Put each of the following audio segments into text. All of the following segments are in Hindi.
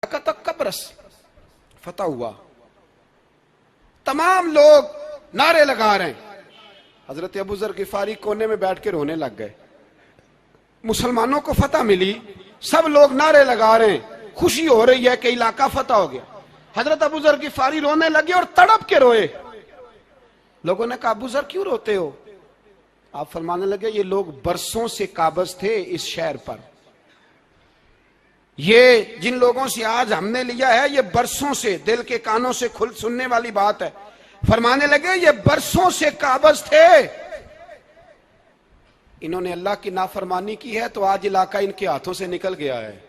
तक कब्रस फतह हुआ, तमाम लोग नारे लगा रहे हैं। हजरत अबू जर गिफारी कोने में बैठ के रोने लग गए। मुसलमानों को फतह मिली, सब लोग नारे लगा रहे हैं, खुशी हो रही है कि इलाका फतह हो गया। हजरत अबू जर गिफारी रोने लगे और तड़प के रोए। लोगों ने कहा अबू जर क्यों रोते हो? आप फरमाने लगे ये लोग बरसों से काबज थे इस शहर पर, ये जिन लोगों से आज हमने लिया है ये बरसों से, दिल के कानों से खुल सुनने वाली बात है। फरमाने लगे ये बरसों से काबज थे, इन्होंने अल्लाह की नाफरमानी की है तो आज इलाका इनके हाथों से निकल गया है।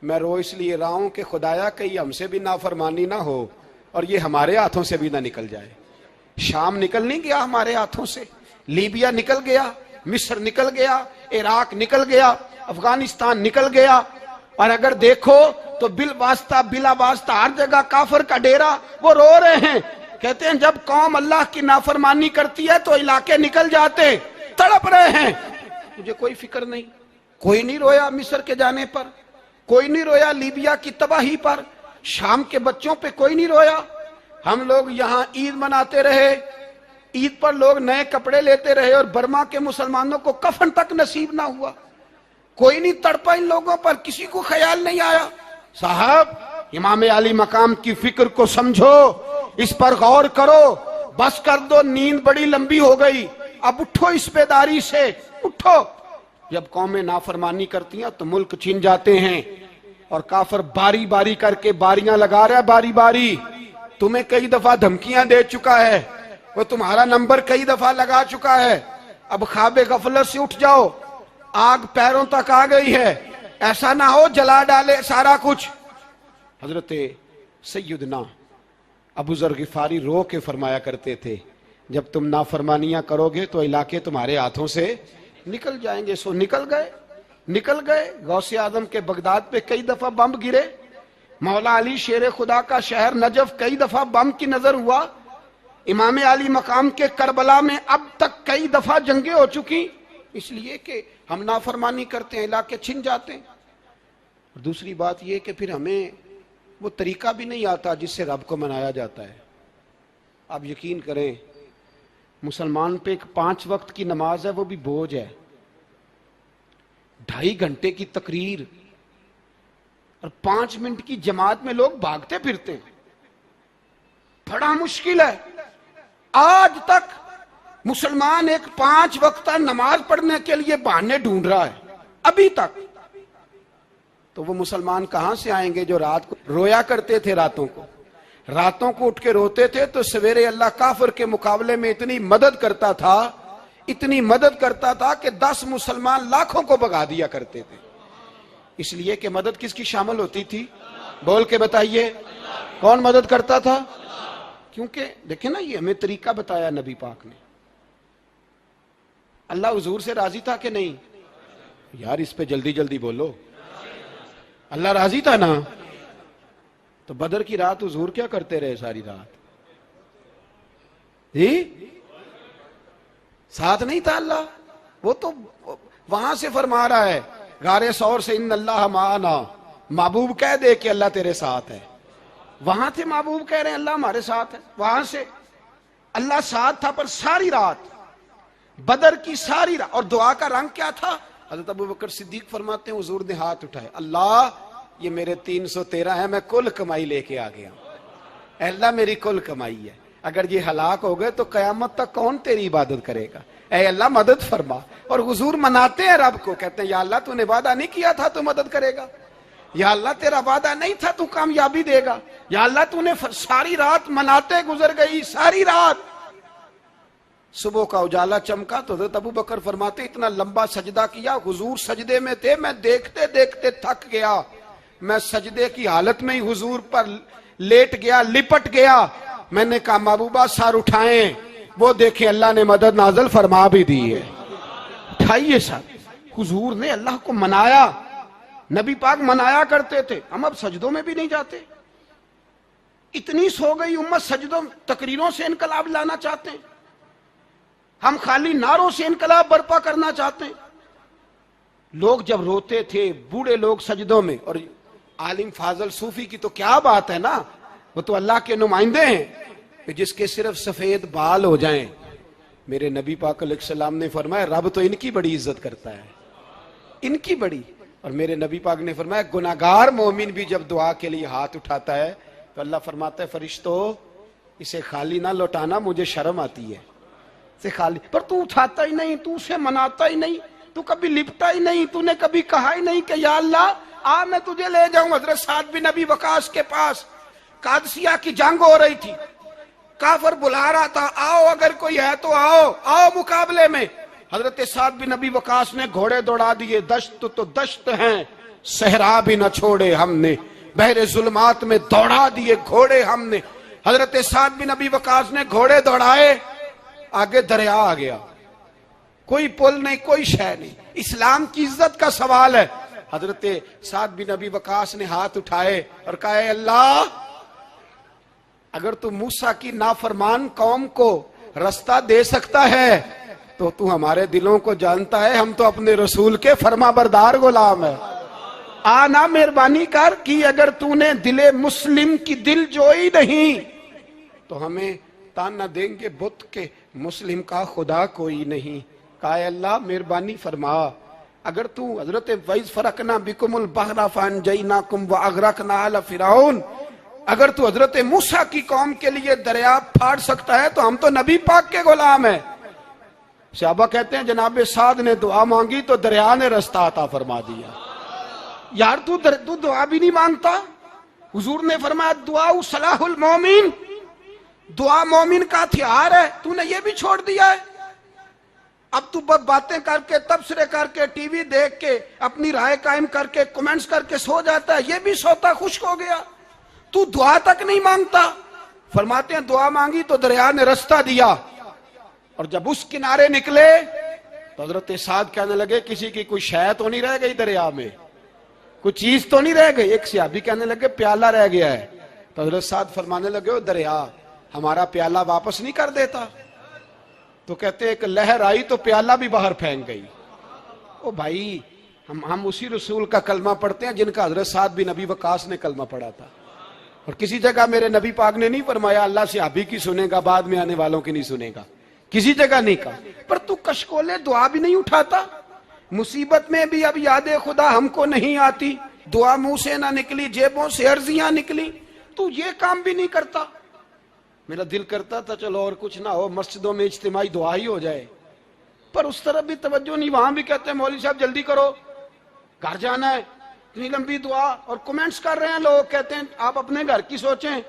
मैं रो इसलिए रहा हूं कि खुदाया कहीं हमसे भी नाफरमानी ना हो और ये हमारे हाथों से भी ना निकल जाए। शाम निकल नहीं गया हमारे हाथों से, लीबिया निकल गया, मिस्र निकल गया, इराक निकल गया, अफगानिस्तान निकल गया। और अगर देखो तो बिल वास्ता बिला वास्ता हर जगह काफर का डेरा। वो रो रहे हैं, कहते हैं जब कौम अल्लाह की नाफरमानी करती है तो इलाके निकल जाते, तड़प रहे हैं। मुझे कोई फिक्र नहीं, कोई नहीं रोया मिस्र के जाने पर, कोई नहीं रोया लीबिया की तबाही पर, शाम के बच्चों पे कोई नहीं रोया। हम लोग यहां ईद मनाते रहे, ईद पर लोग नए कपड़े लेते रहे और बर्मा के मुसलमानों को कफन तक नसीब ना हुआ। कोई नहीं तड़पा इन लोगों पर, किसी को ख्याल नहीं आया। साहब इमाम आली मकाम की फिक्र को समझो, इस पर गौर करो, बस कर दो, नींद बड़ी लंबी हो गई, अब उठो इस बेदारी से, उठो। जब कौमें नाफरमानी करती हैं तो मुल्क छीन जाते हैं और काफर बारी बारी करके बारियां लगा रहा है, बारी बारी। तुम्हें कई दफा धमकियां दे चुका है, वो तुम्हारा नंबर कई दफा लगा चुका है। अब ख्वाबे गफलत से उठ जाओ, आग पैरों तक आ गई है, ऐसा ना हो जला डाले सारा कुछ। हजरत सैयदना अबू जर गिफारी रो के फरमाया करते थे जब तुम नाफरमानियां करोगे तो इलाके तुम्हारे हाथों से निकल जाएंगे। सो निकल गए, निकल गए। गौसे आजम के बगदाद पे कई दफा बम गिरे, मौला अली शेर खुदा का शहर नजफ कई दफा बम की नजर हुआ, इमाम अली मकाम के करबला में अब तक कई दफा जंगे हो चुकी, इसलिए कि हम नाफरमानी करते हैं, इलाके छिन जाते हैं। और दूसरी बात यह कि फिर हमें वो तरीका भी नहीं आता जिससे रब को मनाया जाता है। आप यकीन करें, मुसलमान पे एक 5 वक्त की नमाज है, वो भी बोझ है। 2.5 घंटे की तकरीर और 5 मिनट की जमात में लोग भागते फिरते हैं, बड़ा मुश्किल है। आज तक मुसलमान एक 5 वक्त नमाज पढ़ने के लिए बहाने ढूंढ रहा है, अभी तक। तो वो मुसलमान कहां से आएंगे जो रात को रोया करते थे, रातों को उठ के रोते थे तो सवेरे अल्लाह काफिर के मुकाबले में इतनी मदद करता था, इतनी मदद करता था कि 10 मुसलमान लाखों को भगा दिया करते थे। इसलिए कि मदद किसकी शामिल होती थी? बोल के बताइए, कौन मदद करता था? क्योंकि देखे ना, ये हमें तरीका बताया नबी पाक ने। अल्लाह हुजूर से राजी था कि नहीं? यार इस पे जल्दी जल्दी बोलो, अल्लाह राजी था ना? तो बदर की रात हुजूर क्या करते रहे सारी रात? जी साथ नहीं था अल्लाह? वो तो वहां से फरमा रहा है गारे सौर से, इन अल्लाह माना, महबूब कह दे कि अल्लाह तेरे साथ है। वहां थे महबूब कह रहे हैं अल्लाह हमारे साथ है, वहां से अल्लाह साथ था। पर सारी रात, बदर की सारी रात, और दुआ का रंग क्या था? हज़रत अबू बकर सिद्दीक फरमाते हैं हुजूर ने हाथ उठाए, अल्लाह ये मेरे 313 है, मैं कुल कमाई लेके आ गया, अल्लाह मेरी कुल कमाई है। अगर ये हलाक हो गए तो कयामत तक कौन तेरी इबादत करेगा? ऐ अल्लाह मदद फरमा। और हुजूर मनाते हैं रब को, कहते हैं या अल्लाह तूने वादा नहीं किया था तू मदद करेगा, या अल्लाह तेरा वादा नहीं था तू कामयाबी देगा, या अल्लाह तूने सारी रात मनाते गुजर गई, सारी रात। सुबह का उजाला चमका तो हज़रत अबू बकर फरमाते इतना लंबा सजदा किया, हुजूर सजदे में थे, मैं देखते देखते थक गया, मैं सजदे की हालत में ही हुजूर पर लेट गया, लिपट गया। मैंने कहा महबूबा सर उठाएं, वो देखें अल्लाह ने मदद नाजल फरमा भी दी है। उठाइए सर। हुजूर ने अल्लाह को मनाया, नबी पाक मनाया करते थे। हम अब सजदों में भी नहीं जाते, इतनी सो गई उम्मत, सजदों तकरीरों से इनकलाब लाना चाहते हैं, हम खाली नारों से इनकलाब बर्पा करना चाहते हैं। लोग जब रोते थे, बूढ़े लोग सजदों में, और आलिम फाजल सूफी की तो क्या बात है ना, वो तो अल्लाह के नुमाइंदे हैं कि जिसके सिर्फ सफेद बाल हो जाएं। मेरे नबी पाक अलैहिस्सलाम ने फरमाया रब तो इनकी बड़ी इज्जत करता है, इनकी बड़ी। और मेरे नबी पाक ने फरमाया गुनाहगार मोमिन भी जब दुआ के लिए हाथ उठाता है तो अल्लाह फरमाता है फरिश्तों इसे खाली ना लौटाना, मुझे शर्म आती है इसे खाली। पर तू उठाता ही नहीं, तू उसे मनाता ही नहीं, तू कभी लिपटा ही नहीं, तूने कभी कहा ही नहीं कि या अल्लाह आ मैं तुझे ले जाऊं हजरत साद बिन नबी वकास के पास। कादसिया की जंग हो रही थी, काफर बुला रहा था, आओ अगर कोई है तो आओ, आओ मुकाबले में। हजरत साद बिन नबी वकास ने घोड़े दौड़ा दिए, दश्त तो दश्त हैं, सहरा भी न छोड़े हमने, बहरे जुल्मात में दौड़ा दिए घोड़े हमने। हजरत साद बिन नबी वकास ने घोड़े दौड़ाए, आगे दरिया आ गया, कोई पुल नहीं, कोई शय नहीं। इस्लाम की इज्जत का सवाल है। हजरत साद बिन नबी वकास ने हाथ उठाए और कहा अल्लाह अगर तू मूसा की नाफरमान कौम को रास्ता दे सकता है तो तू हमारे दिलों को जानता है, हम तो अपने रसूल के फरमाबरदार गुलाम है। आना मेहरबानी कर कि अगर तूने दिले मुस्लिम की दिल जोई नहीं तो हमें ताना देंगे बुत के मुस्लिम का खुदा कोई नहीं। कहा अल्लाह मेहरबानी फरमा, अगर तू हजरत वैज फरकना बिकुमुल बहरा फअनजयनाकुम व अगरकना आला फिरौन, अगर तू हजरत मूसा की कौम के लिए दरिया फाड़ सकता है तो हम तो नबी पाक के गुलाम है। सहाबा कहते हैं जनाब साद ने दुआ मांगी तो दरिया ने रास्ता अता फरमा दिया। यार तू दुआ भी नहीं मांगता। हुजूर ने फरमाया दुआ सलाहुल मोमिन, दुआ मोमिन का हथियार है, तूने ये भी छोड़ दिया है। अब तू बातें करके तबसरे करके टीवी देख के अपनी राय कायम करके कमेंट्स करके सो जाता है, ये भी सोता खुश्क हो गया। तू दुआ तक नहीं मांगता। फरमाते हैं दुआ मांगी तो दरिया ने रास्ता दिया, और जब उस किनारे निकले तो हजरत साद कहने लगे किसी की कोई शय तो नहीं रह गई दरिया में, कोई चीज तो नहीं रह गई। एक सहाबी कहने लगे प्याला रह गया है। तो हजरत साद फरमाने लगे ओ दरिया हमारा प्याला वापस नहीं कर देता। तो कहते एक लहर आई तो प्याला भी बाहर फेंक गई। ओ भाई हम उसी रसूल का कलमा पढ़ते हैं जिनका हजरत साद बिन नबी वकास ने कलमा पढ़ा था। और किसी जगह मेरे नबी पाक ने नहीं फरमाया अल्लाह से सहाबी की सुनेगा बाद में आने वालों की नहीं सुनेगा, किसी जगह नहीं कहा। पर तू कशकोले दुआ भी नहीं उठाता। मुसीबत में भी अब यादे खुदा हमको नहीं आती, दुआ मुंह से ना निकली, जेबों से अर्जियां निकली, तू ये काम भी नहीं करता। मेरा दिल करता था चलो और कुछ ना हो, मस्जिदों में इज्तिमाई दुआ ही हो जाए, पर उस तरफ भी तवज्जो नहीं। वहां भी कहते हैं मौलवी साहब जल्दी करो घर जाना है, इतनी लंबी दुआ, और कमेंट्स कर रहे हैं लोग, कहते हैं आप अपने घर की सोचें।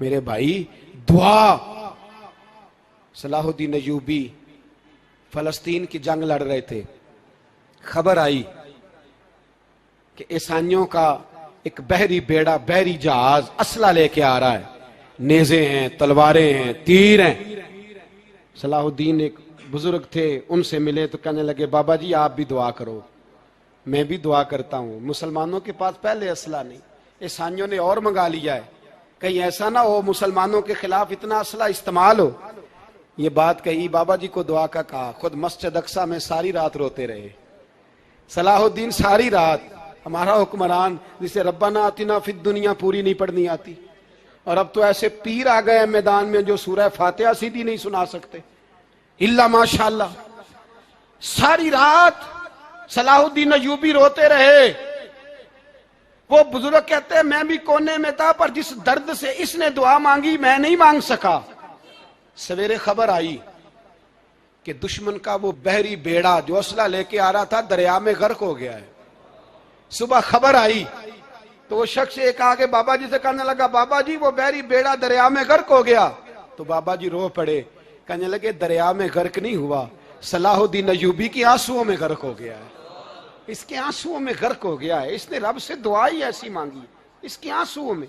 मेरे भाई दुआ, सलाहुद्दीन अय्यूबी फलस्तीन की जंग लड़ रहे थे, खबर आई कि ईसाइयों का एक बहरी बेड़ा, बहरी जहाज असला लेके आ रहा है, नेज़े हैं, तलवारें हैं, तीर हैं। सलाहुद्दीन एक बुजुर्ग थे, उनसे मिले तो कहने लगे बाबा जी आप भी दुआ करो। मैं भी दुआ करता हूं। मुसलमानों के पास पहले असला नहीं, ईसाइयों ने और मंगा लिया है, कहीं ऐसा ना हो मुसलमानों के खिलाफ इतना असला इस्तेमाल हो। ये बात कही, बाबा जी को दुआ का कहा, खुद मस्जिद अक्सा में सारी रात रोते रहे। सलाहुद्दीन सारी रात, हमारा हुक्मरान जिसे रब्बाना आतिना फिद दुनिया पूरी नहीं पढ़नी आती, और अब तो ऐसे पीर आ गए मैदान में जो सूरह फातिहा सीधी नहीं सुना सकते, इल्ला माशाअल्लाह। सारी रात सलाहुद्दीन अय्यूबी रोते रहे। वो बुजुर्ग कहते हैं मैं भी कोने में था, पर जिस दर्द से इसने दुआ मांगी मैं नहीं मांग सका। सवेरे खबर आई कि दुश्मन का वो बहरी बेड़ा जो असला लेके आ रहा था दरिया में गर्क हो गया है। सुबह खबर आई तो वो शख्स एक आगे बाबा जी से कहने लगा बाबा जी वो बहरी बेड़ा दरिया में गर्क हो गया। तो बाबा जी रो पड़े, कहने लगे दरिया में गर्क नहीं हुआ, सलाहुद्दीन अय्यूबी के आंसुओं में गर्क हो गया है, इसके आंसुओं में गर्क हो गया है। इसने रब से दुआ ही ऐसी मांगी, इसके आंसुओं में।